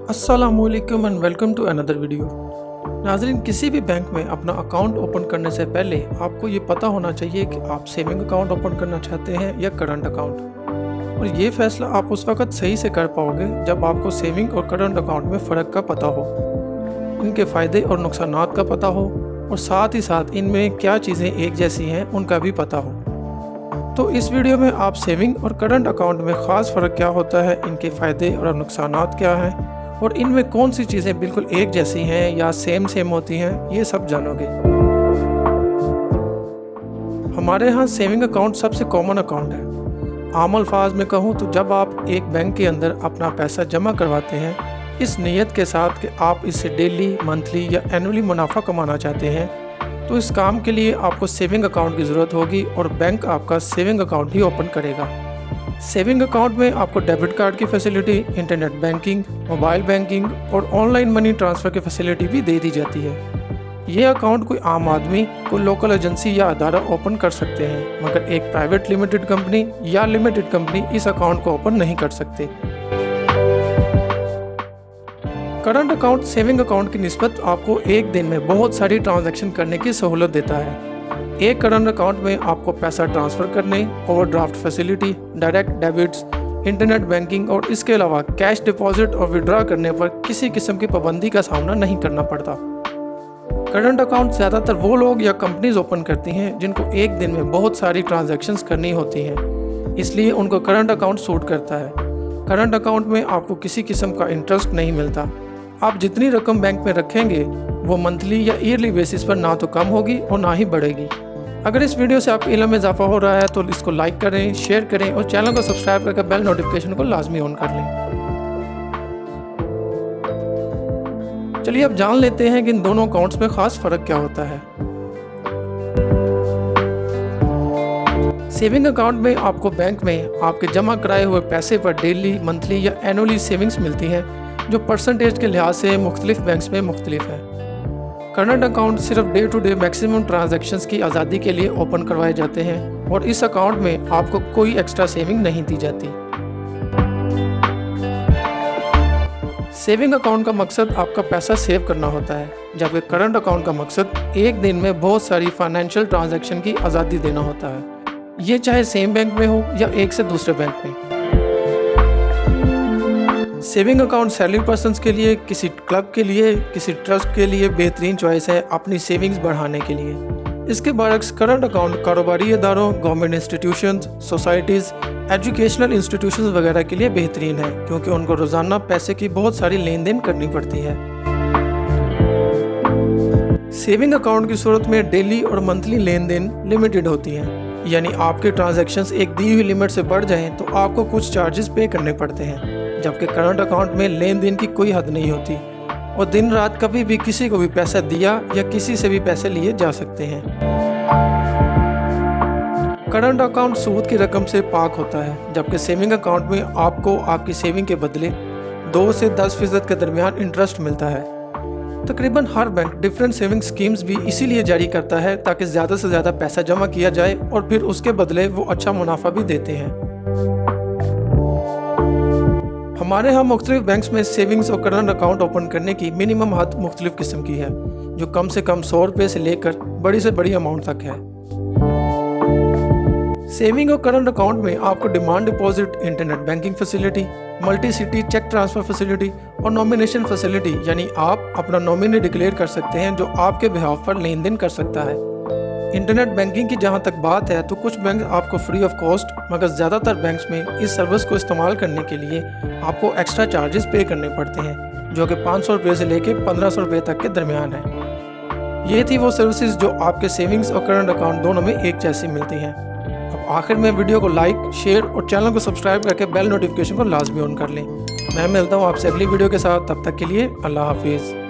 अस्सलामुअलैकुम and welcome to another video. नाज़रीन, किसी भी बैंक में अपना अकाउंट ओपन करने से पहले आपको ये पता होना चाहिए कि आप सेविंग अकाउंट ओपन करना चाहते हैं या करंट अकाउंट। और ये फैसला आप उस वक्त सही से कर पाओगे जब आपको सेविंग और करंट अकाउंट में फ़र्क का पता हो, इनके फ़ायदे और नुकसानात का पता हो और साथ ही साथ इनमें क्या चीज़ें एक जैसी हैं उनका भी पता हो। तो इस वीडियो में आप सेविंग और करंट अकाउंट में ख़ास फ़र्क क्या होता है, इनके फ़ायदे और नुकसानात क्या हैं और इनमें कौन सी चीज़ें बिल्कुल एक जैसी हैं या सेम होती हैं, ये सब जानोगे। हमारे यहाँ सेविंग अकाउंट सबसे कॉमन अकाउंट है। आम अल्फाज में कहूँ तो जब आप एक बैंक के अंदर अपना पैसा जमा करवाते हैं इस नीयत के साथ कि आप इससे डेली, मंथली या एनुअली मुनाफा कमाना चाहते हैं, तो इस काम के लिए आपको सेविंग अकाउंट की ज़रूरत होगी और बैंक आपका सेविंग अकाउंट ही ओपन करेगा। सेविंग अकाउंट में आपको डेबिट कार्ड की facility, internet banking, mobile banking और ऑनलाइन मनी ट्रांसफ़र की फैसिलिटी भी दे दी जाती है। ये अकाउंट कोई आम आदमी, कोई लोकल एजेंसी या अदारा ओपन कर सकते हैं, मगर एक प्राइवेट लिमिटेड कंपनी या लिमिटेड कंपनी इस अकाउंट को ओपन नहीं कर सकते। करंट अकाउंट सेविंग अकाउंट की निस्बत आपको एक दिन में बहुत सारी ट्रांजैक्शन करने की सहूलत देता है। एक करंट अकाउंट में आपको पैसा ट्रांसफ़र करने, overdraft facility, direct debits, internet banking और इसके अलावा कैश डिपॉजिट और विड्रॉ करने पर किसी किस्म की पाबंदी का सामना नहीं करना पड़ता। करंट अकाउंट ज़्यादातर वो लोग या कंपनीज ओपन करती हैं जिनको एक दिन में बहुत सारी ट्रांजैक्शंस करनी होती हैं, इसलिए उनको करंट अकाउंट सूट करता है। करंट अकाउंट में आपको किसी किस्म का इंटरेस्ट नहीं मिलता। आप जितनी रकम बैंक में रखेंगे वो मंथली या ईयरली बेसिस पर ना तो कम होगी और ना ही बढ़ेगी। अगर इस वीडियो से आपके इल्म में इजाफा हो रहा है तो इसको लाइक करें, शेयर करें और चैनल को सब्सक्राइब करके बेल नोटिफिकेशन को लाजमी ऑन कर लें। चलिए अब जान लेते हैं कि इन दोनों अकाउंट्स में ख़ास फ़र्क क्या होता है। सेविंग अकाउंट में आपको बैंक में आपके जमा कराए हुए पैसे पर डेली, मंथली या एनुअली सेविंग्स मिलती हैं जो परसेंटेज के लिहाज से मुख्तलिफ बैंक्स में मुख्तलिफ है। करंट अकाउंट सिर्फ day to day maximum transactions की आज़ादी के लिए ओपन करवाए जाते हैं और इस अकाउंट में आपको कोई एक्स्ट्रा सेविंग नहीं दी जाती। सेविंग अकाउंट का मकसद आपका पैसा सेव करना होता है, जबकि करंट अकाउंट का मकसद एक दिन में बहुत सारी फाइनेंशियल ट्रांजैक्शन की आज़ादी देना होता है, ये चाहे सेम बैंक में हो या एक से दूसरे बैंक में। सेविंग अकाउंट सैलरी पर्सन्स के लिए, किसी क्लब के लिए, किसी ट्रस्ट के लिए बेहतरीन चॉइस है अपनी सेविंग्स बढ़ाने के लिए। इसके बरक्स करंट अकाउंट कारोबारी इदारों, government institutions, societies, educational institutions वगैरह के लिए बेहतरीन है, क्योंकि उनको रोज़ाना पैसे की बहुत सारी लेन देन करनी पड़ती है। सेविंग अकाउंट की सूरत में डेली और मंथली लेन देन लिमिटेड होती हैं, यानी आपके ट्रांजैक्शंस एक दी हुई लिमिट से बढ़ जाएं तो आपको कुछ चार्जेस पे करने पड़ते हैं, जबकि करंट अकाउंट में लेन देन की कोई हद नहीं होती और दिन रात कभी भी किसी को भी पैसा दिया या किसी से भी पैसे लिए जा सकते हैं। करंट अकाउंट सूद की रकम से पाक होता है, जबकि सेविंग अकाउंट में आपको आपकी सेविंग के बदले 2 से 10% के दरमियान इंटरेस्ट मिलता है। तकरीबन हर बैंक डिफरेंट सेविंग स्कीम्स भी इसीलिए जारी करता है ताकि ज़्यादा से ज़्यादा पैसा जमा किया जाए और फिर उसके बदले वो अच्छा मुनाफा भी देते हैं। हमारे यहाँ मुख्तलिफ बैंक्स में सेविंग्स और करंट अकाउंट ओपन करने की मिनिमम हद मुख्तलिफ किस्म की है, जो कम से कम 100 रुपये से लेकर बड़ी से बड़ी अमाउंट तक है। सेविंग और करंट अकाउंट में आपको demand deposit, internet banking facility, multi city cheque transfer facility और नॉमिनेशन फैसिलिटी, यानी आप अपना नॉमिनी डिक्लेयर कर सकते हैं जो आपके बिहाफ पर लेन देन कर सकता है। इंटरनेट बैंकिंग की जहां तक बात है तो कुछ बैंक आपको फ्री ऑफ कॉस्ट, मगर ज़्यादातर बैंक्स में इस सर्विस को इस्तेमाल करने के लिए आपको एक्स्ट्रा चार्जेस पे करने पड़ते हैं, जो कि 500 रुपये से लेकर 1500 रुपये तक के दरमियान है। ये थी वो सर्विसेज जो आपके सेविंग्स और करंट अकाउंट दोनों में एक जैसी मिलती हैं। अब आखिर में वीडियो को लाइक, शेयर और चैनल को सब्सक्राइब करके बेल नोटिफिकेशन को लाजमी ऑन कर लें। मैं मिलता हूँ आपसे अगली वीडियो के साथ, तब तक के लिए अल्लाह हाफिज़।